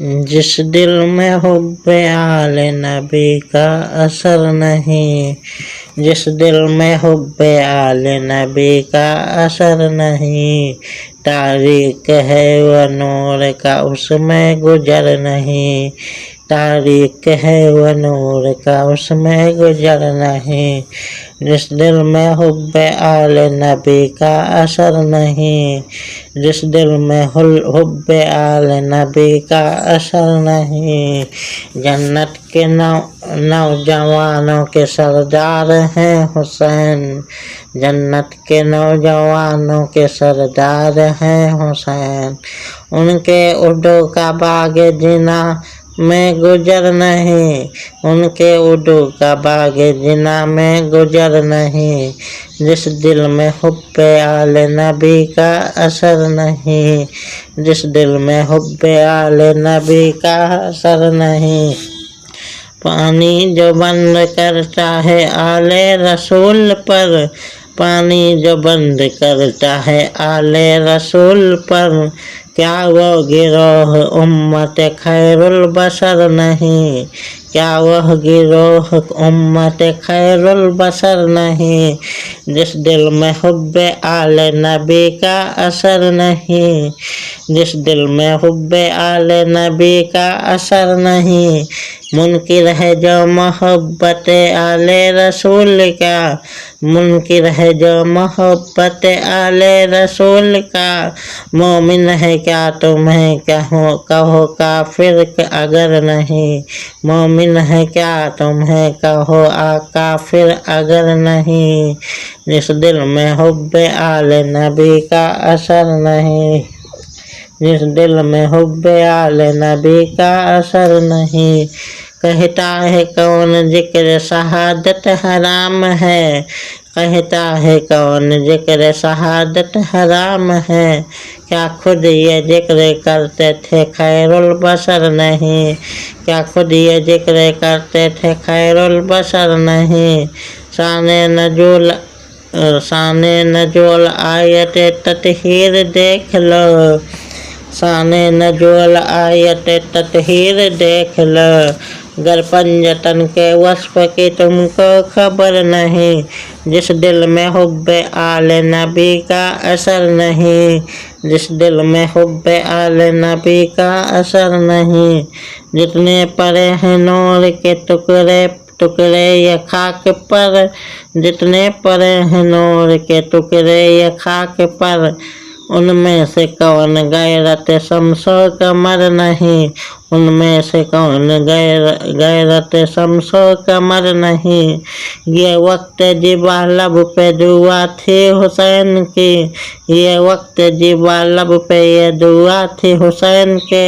जिस दिल में हुब्बे आले नबी का असर नहीं, जिस दिल में हुब्बे आले नबी का असर नहीं, तारीख है वह नूर का उसमें गुजर नहीं, तारीख है वह नूर का उसमें गुजर नहीं। जिस दिल में हुब्बे आले नबी का असर नहीं, जिस दिल में हुब्बे आले नबी का असर नहीं, जन्नत के नौजवानों के सरदार हैं हुसैन, जन्नत के नौजवानों के सरदार हैं हुसैन। उनके उर्दू का बाग जिना में गुजर नहीं, उनके उर्दू का बाग जिना में गुजर नहीं। जिस दिल में हुब्बे आले नबी का असर नहीं, जिस दिल में हुब्बे आले नबी का असर नहीं। पानी जो बंद करता है आले रसूल पर, पानी जो बंद करता है आले रसूल पर, क्या वो गिरोह उम्मत खैरुल बशर नहीं, क्या वह गिरोह उम्मत खैरुल बशर नहीं। जिस दिल में हुब्बे आले नबी का असर नहीं, जिस दिल में हुब्बे आले नबी का असर नहीं, मुनकिर है जो मोहब्बत आले रसूल का, मुनकिर है जो मोहब्बत आले रसूल का। मोमिन है क्या तुम्हें कहो काफिर अगर नहीं, मोमिन है क्या तुम्हें कहो काफिर अगर नहीं। जिस दिल में हुब्बे आले नबी का असर नहीं, जिस दिल में हुब्बे आले नबी का असर नहीं। कहता है कौन जिक्र शहादत हराम है, कहता है कौन जिक्र शहादत हराम है, क्या खुद ये जिक्र करते थे खैरुल बशर नहीं, क्या खुद ये जिक्र करते थे खैरुल बशर नहीं। शाने नजूल आयत ततहीर देख लो, शाने नजूल आयत ततहीर देख लो, गर पंजतन के वस्फ की तुमको खबर नहीं। जिस दिल में हुब्बे आले नबी का असर नहीं, जिस दिल में हुब्बे आले नबी का असर नहीं। जितने पड़े हैं नूर के टुकड़े टुकड़े ये खाक पर, जितने पड़े हैं नूर के टुकड़े ये खाक पर, उनमें से कौन गैरत शम्सो कमर नहीं, उनमें से कौन गैरत शम्सो कमर नहीं। ये वक्त जिबा लब पे दुआ थी हुसैन की, ये वक्त जिबा लब पे ये दुआ थी हुसैन के,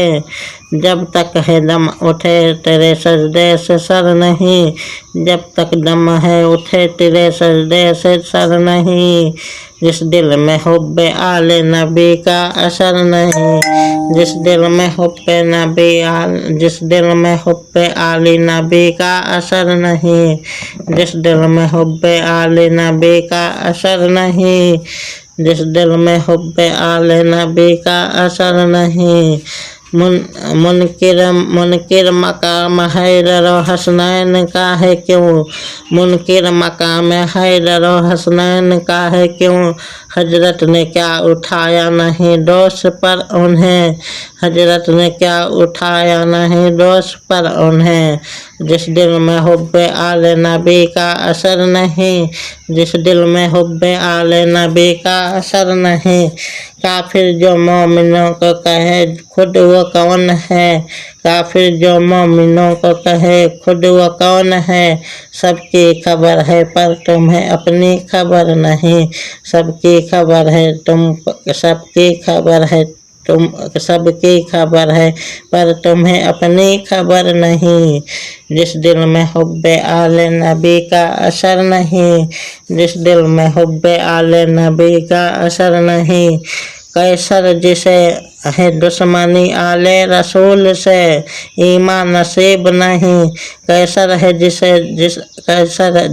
जब तक है दम उठे तेरे सजदे से सर नहीं, जब तक दम है उठे तेरे सजदे से सर नहीं। जिस दिल में हुब्बे आले नबी का असर नहीं, जिस दिल में हुब्बे जिस दिल में हुब्बे आले नबी का असर नहीं, जिस दिल में हुब्बे आले नबी का असर नहीं, जिस दिल में हुब्बे आले नबी का असर नहीं। मुनकिर मकाम हैदर हसनैन का है क्यों, मुनकिर मकाम हैदर हसनैन का है क्यों, हजरत ने क्या उठाया नहीं दोष पर उन्हें, हजरत ने क्या उठाया नहीं दोष पर उन्हें। जिस दिल में हुब्बे आले नबी का असर नहीं, जिस दिल में हुब्बे आले नबी का असर नहीं, काफिर जो मोमिनों को कहे खुद वो कौन है, काफिर जो मोमिनों को कहे खुद वो कौन है, सबकी खबर है पर तुम्हें अपनी खबर नहीं, सबकी खबर है सबकी खबर है सबकी खबर है पर तुम्हें अपनी खबर नहीं। जिस दिल में हुब्बे आले नबी का असर नहीं, जिस दिल में हुब्बे आले नबी का असर नहीं। कैसर जिसे है दुश्मनी आले रसूल से ईमान नसीब नहीं, कैसर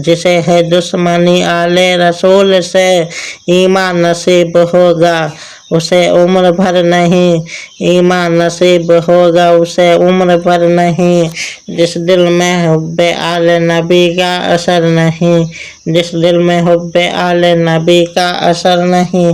जिसे है दुश्मनी आले रसूल से ईमान नसीब होगा, उसे उम्र भर नहीं ईमान नसीब होगा उसे उम्र भर नहीं। जिस दिल में हुब्बे आले नबी का असर नहीं, जिस दिल में हुब्बे आले नबी का असर नहीं।